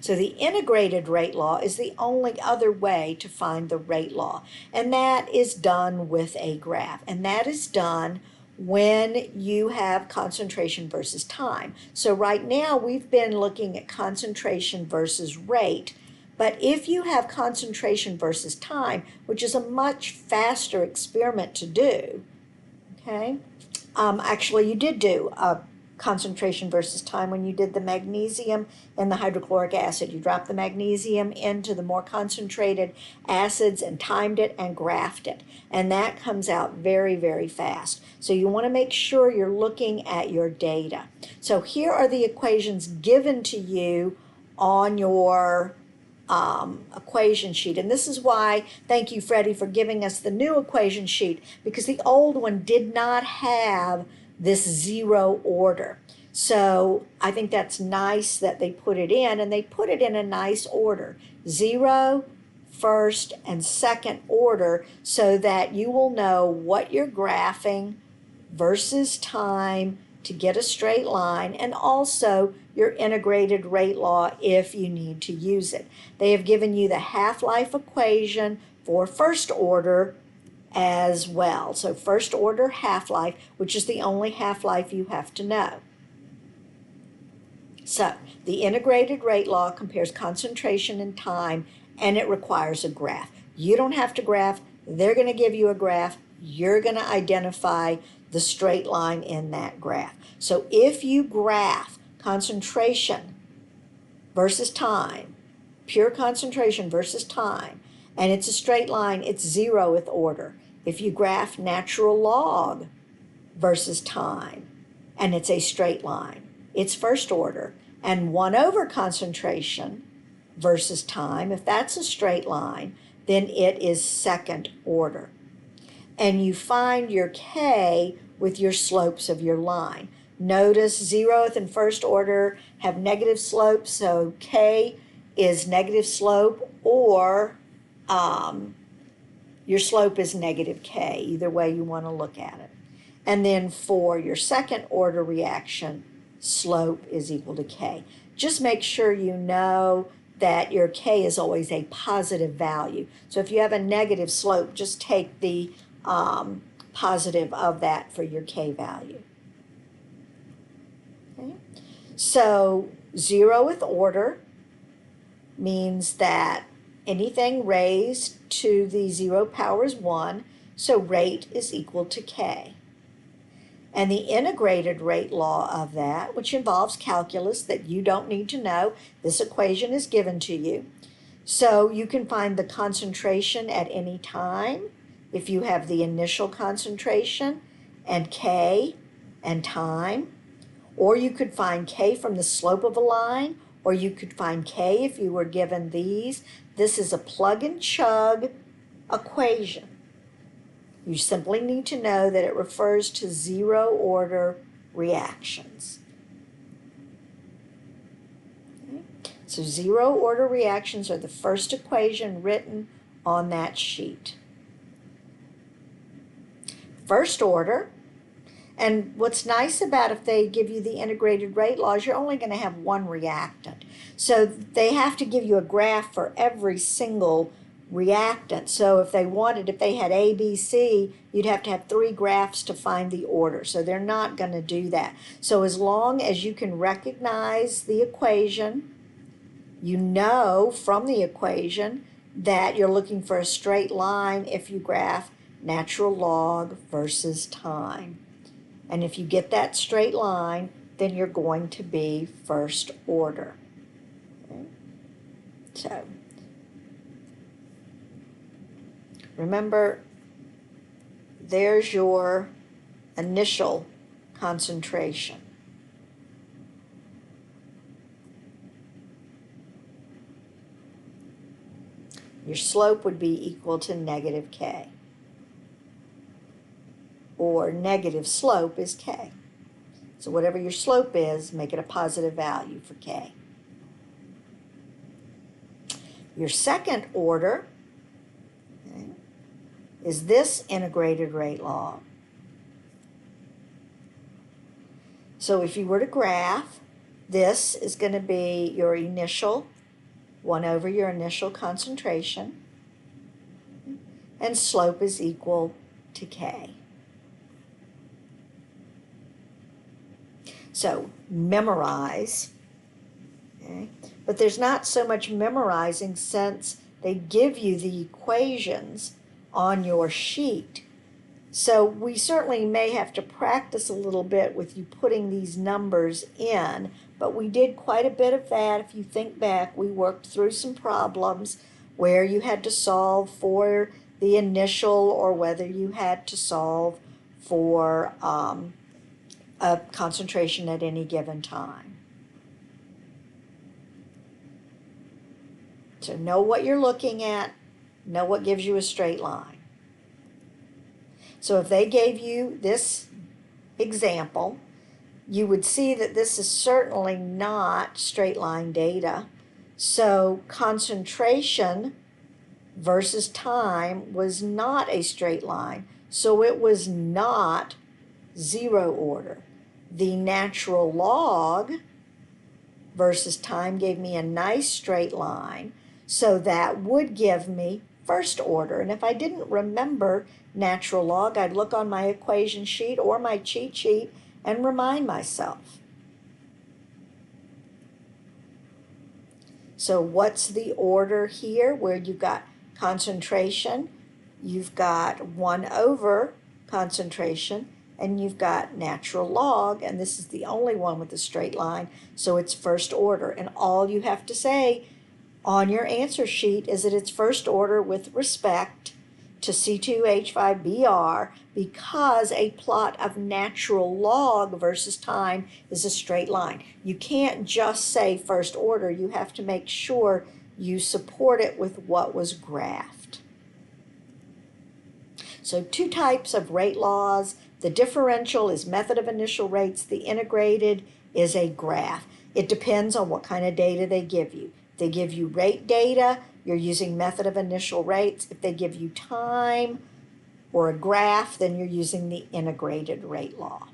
So the integrated rate law is the only other way to find the rate law, and that is done with a graph, and that is done when you have concentration versus time. So right now we've been looking at concentration versus rate, but if you have concentration versus time, which is a much faster experiment to do, okay? Actually, you did do a concentration versus time when you did the magnesium and the hydrochloric acid. You dropped the magnesium into the more concentrated acids and timed it and graphed it. And that comes out very, very fast. So you want to make sure you're looking at your data. So here are the equations given to you on your equation sheet. And this is why, thank you, Freddie, for giving us the new equation sheet, because the old one did not have this zero order. So I think that's nice that they put it in, and they put it in a nice order. Zero, first, and second order, so that you will know what you're graphing versus time to get a straight line, and also your integrated rate law if you need to use it. They have given you the half-life equation for first order as well. So first order half-life, which is the only half-life you have to know. So the integrated rate law compares concentration and time, and it requires a graph. You don't have to graph. They're going to give you a graph. You're going to identify the straight line in that graph. So if you graph concentration versus time, pure concentration versus time, and it's a straight line, it's 0th order. If you graph natural log versus time, and it's a straight line, it's first order. And 1 over concentration versus time, if that's a straight line, then it is second order. And you find your K with your slopes of your line. Notice 0th and first order have negative slopes, so K is negative slope, or your slope is negative K, either way you want to look at it. And then for your second order reaction, slope is equal to K. Just make sure you know that your K is always a positive value. So if you have a negative slope, just take the positive of that for your K value. Okay. So 0th order means that anything raised to the 0 power is 1, so rate is equal to K. And the integrated rate law of that, which involves calculus that you don't need to know, this equation is given to you. So you can find the concentration at any time if you have the initial concentration and K and time, or you could find K from the slope of a line, or you could find K if you were given these. This is a plug and chug equation. You simply need to know that it refers to 0 order reactions. Okay. So 0 order reactions are the first equation written on that sheet. First order, and what's nice about if they give you the integrated rate laws, you're only going to have one reactant. So they have to give you a graph for every single reactant. So if they had A, B, C, you'd have to have 3 graphs to find the order. So they're not going to do that. So as long as you can recognize the equation, you know from the equation that you're looking for a straight line if you graph natural log versus time. And if you get that straight line, then you're going to be first order. Okay. So remember, there's your initial concentration. Your slope would be equal to negative K. Or negative slope is K. So whatever your slope is, make it a positive value for K. Your second order, okay, is this integrated rate law. So if you were to graph, this is going to be your initial 1 over your initial concentration, and slope is equal to K. So memorize, okay? But there's not so much memorizing since they give you the equations on your sheet. So we certainly may have to practice a little bit with you putting these numbers in, but we did quite a bit of that. If you think back, we worked through some problems where you had to solve for the initial or whether you had to solve for a concentration at any given time. So know what you're looking at, know what gives you a straight line. So if they gave you this example, you would see that this is certainly not straight line data. So concentration versus time was not a straight line. So it was not zero order. The natural log versus time gave me a nice straight line. So that would give me first order. And if I didn't remember natural log, I'd look on my equation sheet or my cheat sheet and remind myself. So what's the order here where you've got concentration, you've got 1 over concentration, and you've got natural log, and this is the only one with a straight line, so it's first order. And all you have to say on your answer sheet is that it's first order with respect to C2H5Br because a plot of natural log versus time is a straight line. You can't just say first order. You have to make sure you support it with what was graphed. So 2 types of rate laws. The differential is method of initial rates. The integrated is a graph. It depends on what kind of data they give you. If they give you rate data, you're using method of initial rates. If they give you time or a graph, then you're using the integrated rate law.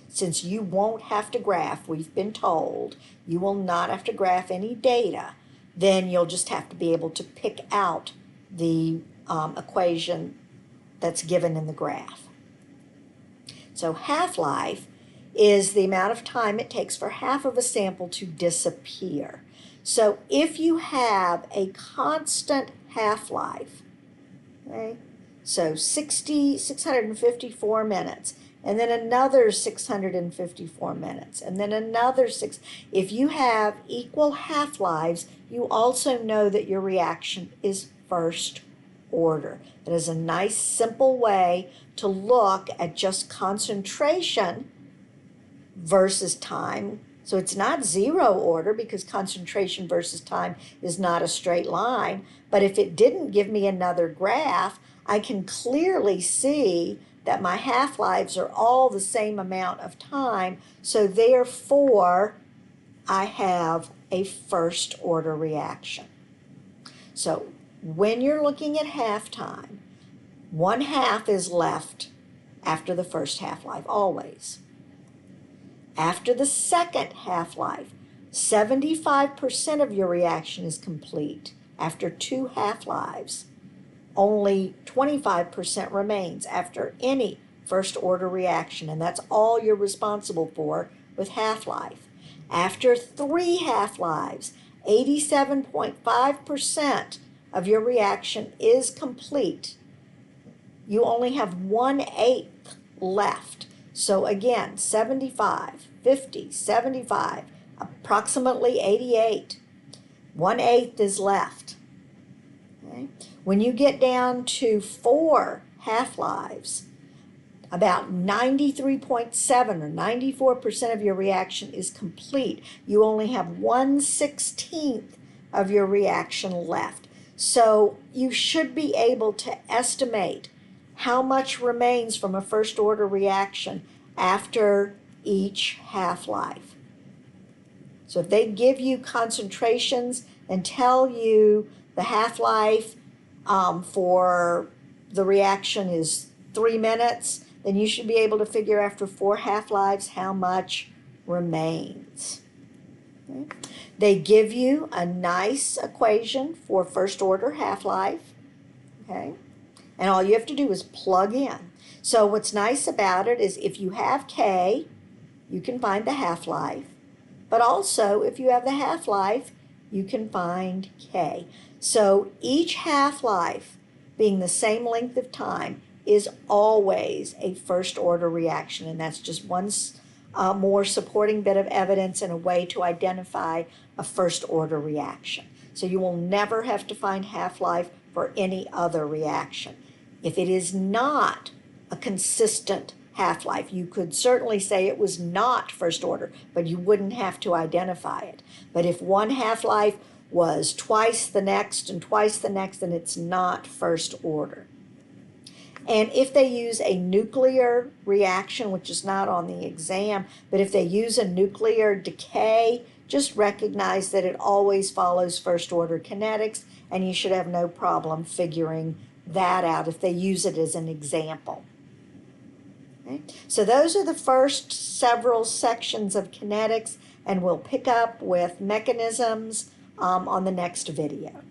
Since you won't have to graph, we've been told, you will not have to graph any data, then you'll just have to be able to pick out the equation that's given in the graph. So half-life is the amount of time it takes for half of a sample to disappear. So if you have a constant half-life, okay, so 654 minutes, and then another 654 minutes, and then another 6. If you have equal half-lives, you also know that your reaction is first order. That is a nice, simple way to look at just concentration versus time. So it's not zero order because concentration versus time is not a straight line. But if it didn't give me another graph, I can clearly see that my half-lives are all the same amount of time. So therefore, I have a first order reaction. So when you're looking at half-time, 1/2 is left after the first half-life, always. After the second half-life, 75% of your reaction is complete. After 2 half-lives, only 25% remains after any first-order reaction, and that's all you're responsible for with half-life. After 3 half-lives, 87.5% of your reaction is complete. You only have 1/8 left. So again, 75, 50, 75, approximately 88. 1/8 is left. Okay? When you get down to 4 half-lives, about 93.7 or 94% of your reaction is complete. You only have 1/16 of your reaction left. So you should be able to estimate how much remains from a first order reaction after each half-life. So if they give you concentrations and tell you the half-life for the reaction is 3 minutes, then you should be able to figure after 4 half-lives how much remains. Okay. They give you a nice equation for first order half-life, okay? And all you have to do is plug in. So what's nice about it is if you have K, you can find the half-life. But also, if you have the half-life, you can find K. So each half-life being the same length of time is always a first-order reaction, and that's just one more supporting bit of evidence and a way to identify a first-order reaction. So you will never have to find half-life for any other reaction. If it is not a consistent half-life, you could certainly say it was not first order, but you wouldn't have to identify it. But if one half-life was twice the next and twice the next, then it's not first order. And if they use a nuclear reaction, which is not on the exam, but if they use a nuclear decay, just recognize that it always follows first order kinetics, and you should have no problem figuring that out if they use it as an example. Okay? So those are the first several sections of kinetics, and we'll pick up with mechanisms on the next video.